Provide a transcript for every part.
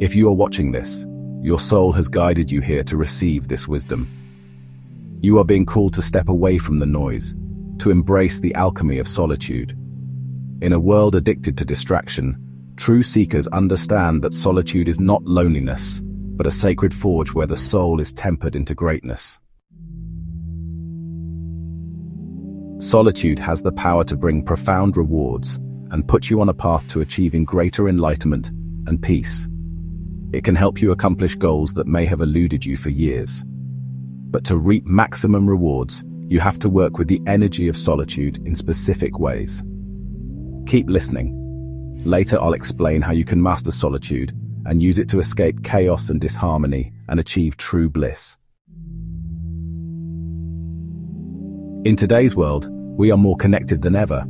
If you are watching this, your soul has guided you here to receive this wisdom. You are being called to step away from the noise, to embrace the alchemy of solitude. In a world addicted to distraction, true seekers understand that solitude is not loneliness, but a sacred forge where the soul is tempered into greatness. Solitude has the power to bring profound rewards and put you on a path to achieving greater enlightenment and peace. It can help you accomplish goals that may have eluded you for years. But to reap maximum rewards, you have to work with the energy of solitude in specific ways. Keep listening. Later I'll explain how you can master solitude and use it to escape chaos and disharmony and achieve true bliss. In today's world, we are more connected than ever,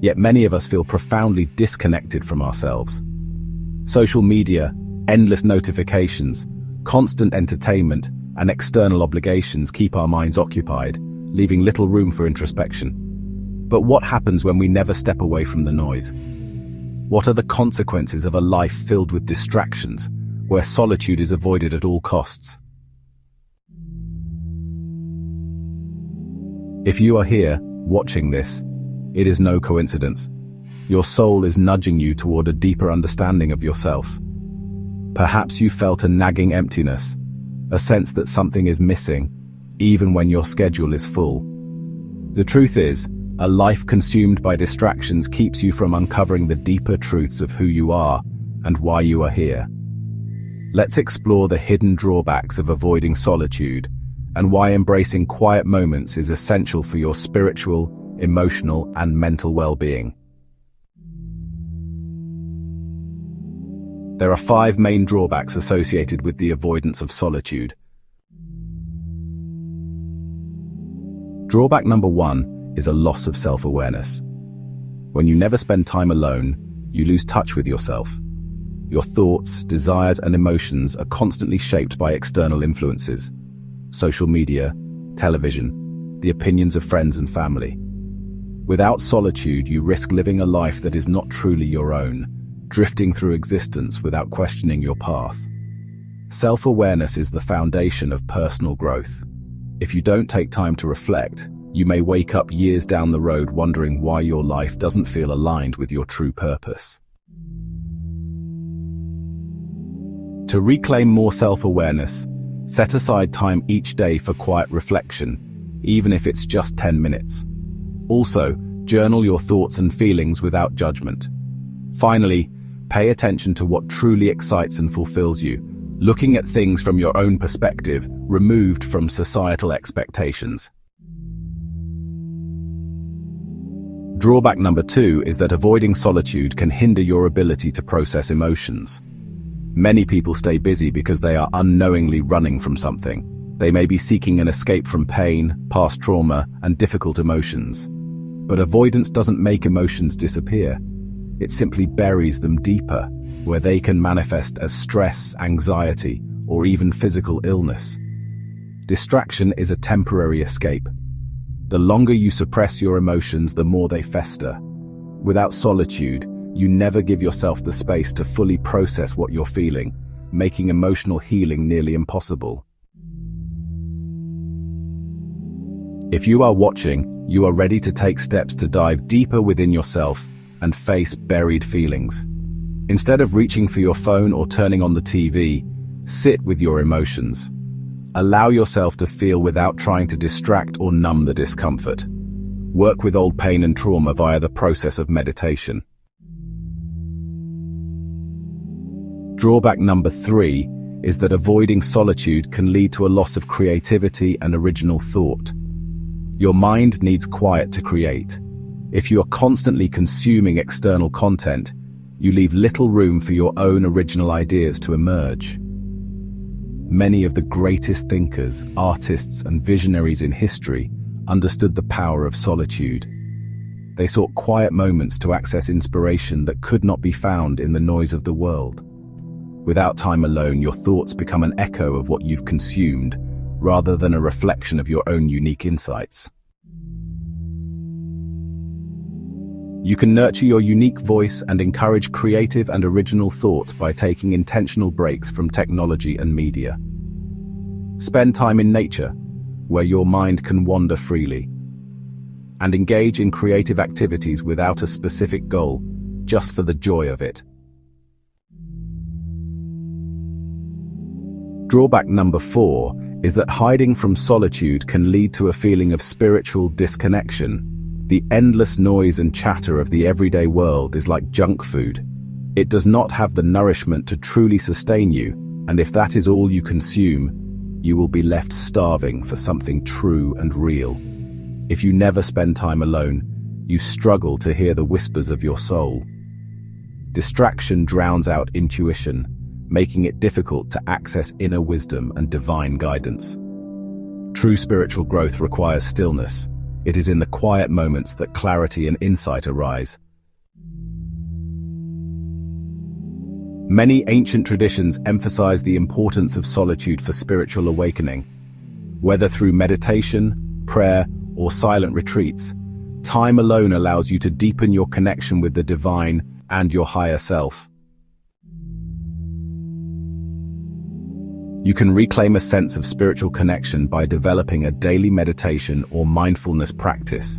yet many of us feel profoundly disconnected from ourselves. Social media, endless notifications, constant entertainment, and external obligations keep our minds occupied, leaving little room for introspection. But what happens when we never step away from the noise? What are the consequences of a life filled with distractions, where solitude is avoided at all costs? If you are here, watching this, it is no coincidence. Your soul is nudging you toward a deeper understanding of yourself. Perhaps you felt a nagging emptiness, a sense that something is missing, even when your schedule is full. The truth is, a life consumed by distractions keeps you from uncovering the deeper truths of who you are and why you are here. Let's explore the hidden drawbacks of avoiding solitude and why embracing quiet moments is essential for your spiritual, emotional, and mental well-being. There are 5 main drawbacks associated with the avoidance of solitude. Drawback number 1 is a loss of self-awareness. When you never spend time alone, you lose touch with yourself. Your thoughts, desires, and emotions are constantly shaped by external influences. Social media, television, the opinions of friends and family. Without solitude, you risk living a life that is not truly your own, drifting through existence without questioning your path. Self-awareness is the foundation of personal growth. If you don't take time to reflect, you may wake up years down the road wondering why your life doesn't feel aligned with your true purpose. To reclaim more self-awareness, set aside time each day for quiet reflection, even if it's just 10 minutes. Also, journal your thoughts and feelings without judgment. Finally, pay attention to what truly excites and fulfills you, looking at things from your own perspective, removed from societal expectations. Drawback number 2 is that avoiding solitude can hinder your ability to process emotions. Many people stay busy because they are unknowingly running from something. They may be seeking an escape from pain, past trauma, and difficult emotions. But avoidance doesn't make emotions disappear. It simply buries them deeper, where they can manifest as stress, anxiety, or even physical illness. Distraction is a temporary escape. The longer you suppress your emotions, the more they fester. Without solitude, you never give yourself the space to fully process what you're feeling, making emotional healing nearly impossible. If you are watching, you are ready to take steps to dive deeper within yourself and face buried feelings. Instead of reaching for your phone or turning on the TV, sit with your emotions. Allow yourself to feel without trying to distract or numb the discomfort. Work with old pain and trauma via the process of meditation. Drawback number 3 is that avoiding solitude can lead to a loss of creativity and original thought. Your mind needs quiet to create. If you are constantly consuming external content, you leave little room for your own original ideas to emerge. Many of the greatest thinkers, artists, and visionaries in history understood the power of solitude. They sought quiet moments to access inspiration that could not be found in the noise of the world. Without time alone, your thoughts become an echo of what you've consumed, rather than a reflection of your own unique insights. You can nurture your unique voice and encourage creative and original thought by taking intentional breaks from technology and media. Spend time in nature, where your mind can wander freely, and engage in creative activities without a specific goal, just for the joy of it. Drawback number 4 is that hiding from solitude can lead to a feeling of spiritual disconnection. The endless noise and chatter of the everyday world is like junk food. It does not have the nourishment to truly sustain you, and if that is all you consume, you will be left starving for something true and real. If you never spend time alone, you struggle to hear the whispers of your soul. Distraction drowns out intuition, making it difficult to access inner wisdom and divine guidance. True spiritual growth requires stillness. It is in the quiet moments that clarity and insight arise. Many ancient traditions emphasize the importance of solitude for spiritual awakening. Whether through meditation, prayer, or silent retreats, time alone allows you to deepen your connection with the divine and your higher self. You can reclaim a sense of spiritual connection by developing a daily meditation or mindfulness practice.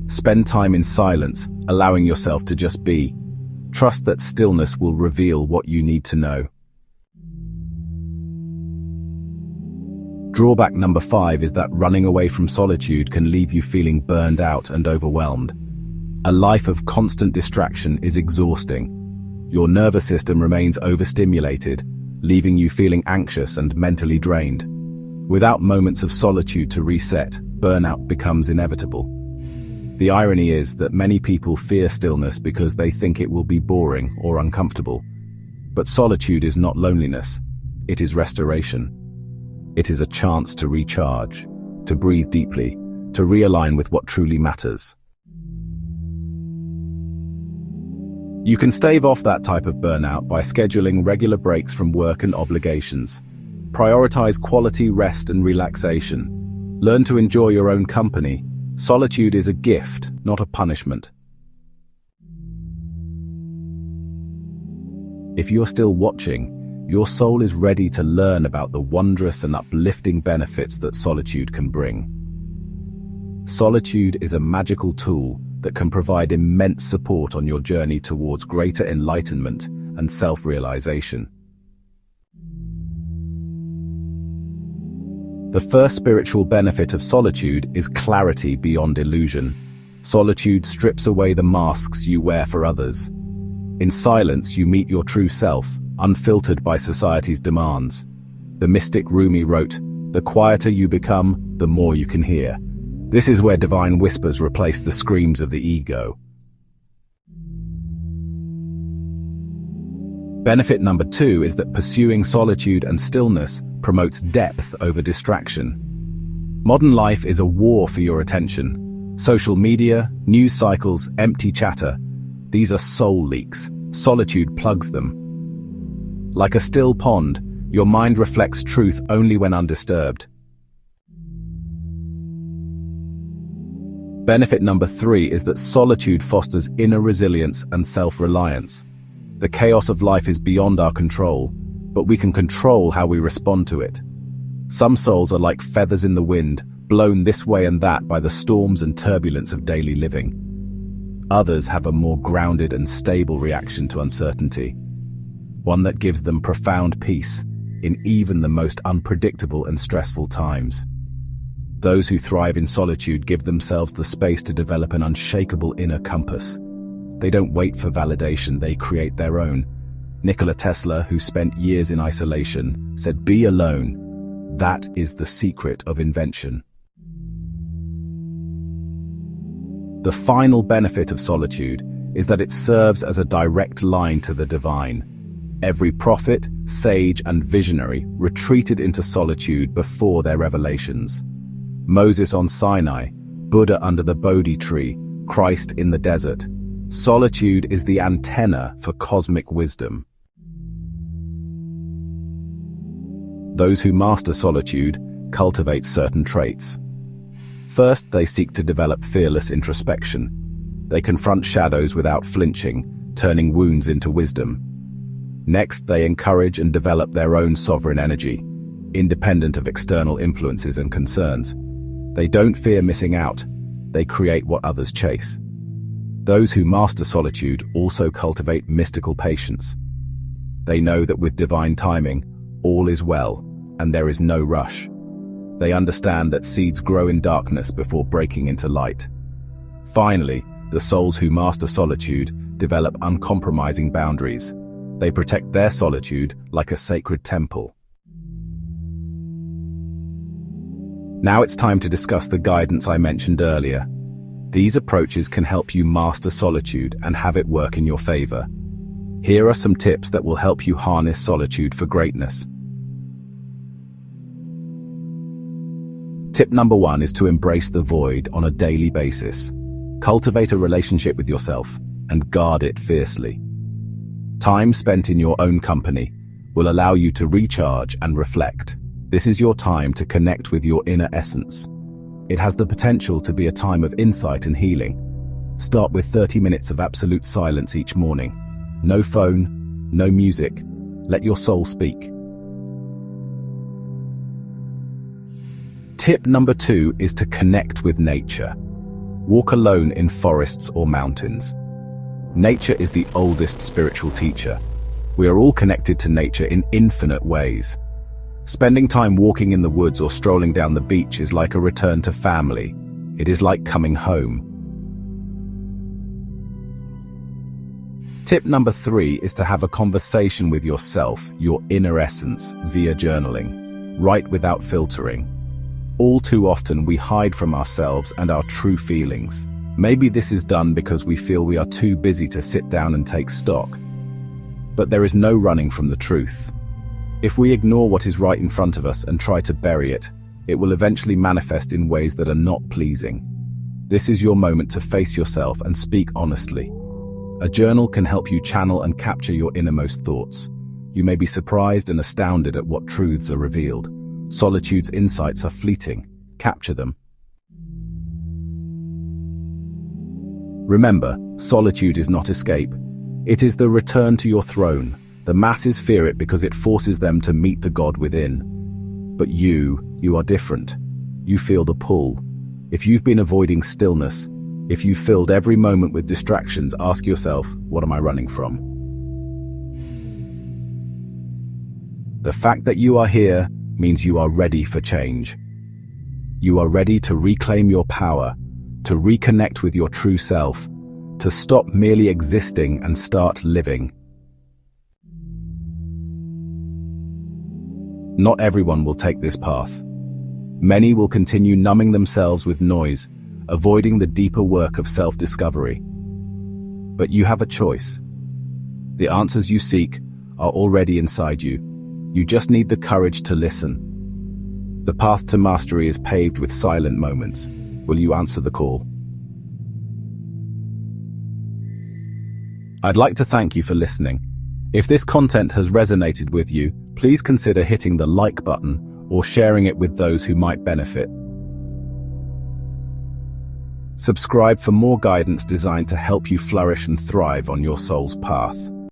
Spend time in silence, allowing yourself to just be. Trust that stillness will reveal what you need to know. Drawback number 5 is that running away from solitude can leave you feeling burned out and overwhelmed. A life of constant distraction is exhausting. Your nervous system remains overstimulated, leaving you feeling anxious and mentally drained. Without moments of solitude to reset, burnout becomes inevitable. The irony is that many people fear stillness because they think it will be boring or uncomfortable. But solitude is not loneliness, it is restoration. It is a chance to recharge, to breathe deeply, to realign with what truly matters. You can stave off that type of burnout by scheduling regular breaks from work and obligations. Prioritize quality rest and relaxation. Learn to enjoy your own company. Solitude is a gift, not a punishment. If you're still watching, your soul is ready to learn about the wondrous and uplifting benefits that solitude can bring. Solitude is a magical tool that can provide immense support on your journey towards greater enlightenment and self-realization. The first spiritual benefit of solitude is clarity beyond illusion. Solitude strips away the masks you wear for others. In silence, you meet your true self, unfiltered by society's demands. The mystic Rumi wrote, "The quieter you become, the more you can hear." This is where divine whispers replace the screams of the ego. Benefit number 2 is that pursuing solitude and stillness promotes depth over distraction. Modern life is a war for your attention. Social media, news cycles, empty chatter. These are soul leaks. Solitude plugs them. Like a still pond, your mind reflects truth only when undisturbed. Benefit number 3 is that solitude fosters inner resilience and self-reliance. The chaos of life is beyond our control, but we can control how we respond to it. Some souls are like feathers in the wind, blown this way and that by the storms and turbulence of daily living. Others have a more grounded and stable reaction to uncertainty, one that gives them profound peace in even the most unpredictable and stressful times. Those who thrive in solitude give themselves the space to develop an unshakable inner compass. They don't wait for validation, they create their own. Nikola Tesla, who spent years in isolation, said, "Be alone. That is the secret of invention." The final benefit of solitude is that it serves as a direct line to the divine. Every prophet, sage, and visionary retreated into solitude before their revelations. Moses on Sinai, Buddha under the Bodhi tree, Christ in the desert. Solitude is the antenna for cosmic wisdom. Those who master solitude cultivate certain traits. First, they seek to develop fearless introspection. They confront shadows without flinching, turning wounds into wisdom. Next, they encourage and develop their own sovereign energy, independent of external influences and concerns. They don't fear missing out. They create what others chase. Those who master solitude also cultivate mystical patience. They know that with divine timing, all is well, and there is no rush. They understand that seeds grow in darkness before breaking into light. Finally, the souls who master solitude develop uncompromising boundaries. They protect their solitude like a sacred temple. Now it's time to discuss the guidance I mentioned earlier. These approaches can help you master solitude and have it work in your favor. Here are some tips that will help you harness solitude for greatness. Tip number 1 is to embrace the void on a daily basis. Cultivate a relationship with yourself and guard it fiercely. Time spent in your own company will allow you to recharge and reflect. This is your time to connect with your inner essence. It has the potential to be a time of insight and healing. Start with 30 minutes of absolute silence each morning. No phone, no music. Let your soul speak. Tip number 2 is to connect with nature. Walk alone in forests or mountains. Nature is the oldest spiritual teacher. We are all connected to nature in infinite ways. Spending time walking in the woods or strolling down the beach is like a return to family. It is like coming home. Tip number 3 is to have a conversation with yourself, your inner essence, via journaling. Write without filtering. All too often we hide from ourselves and our true feelings. Maybe this is done because we feel we are too busy to sit down and take stock. But there is no running from the truth. If we ignore what is right in front of us and try to bury it, it will eventually manifest in ways that are not pleasing. This is your moment to face yourself and speak honestly. A journal can help you channel and capture your innermost thoughts. You may be surprised and astounded at what truths are revealed. Solitude's insights are fleeting. Capture them. Remember, solitude is not escape. It is the return to your throne. The masses fear it because it forces them to meet the God within. But you are different. You feel the pull. If you've been avoiding stillness, if you've filled every moment with distractions, ask yourself, what am I running from? The fact that you are here means you are ready for change. You are ready to reclaim your power, to reconnect with your true self, to stop merely existing and start living. Not everyone will take this path. Many will continue numbing themselves with noise, avoiding the deeper work of self-discovery. But you have a choice. The answers you seek are already inside you. You just need the courage to listen. The path to mastery is paved with silent moments. Will you answer the call? I'd like to thank you for listening. If this content has resonated with you, please consider hitting the like button or sharing it with those who might benefit. Subscribe for more guidance designed to help you flourish and thrive on your soul's path.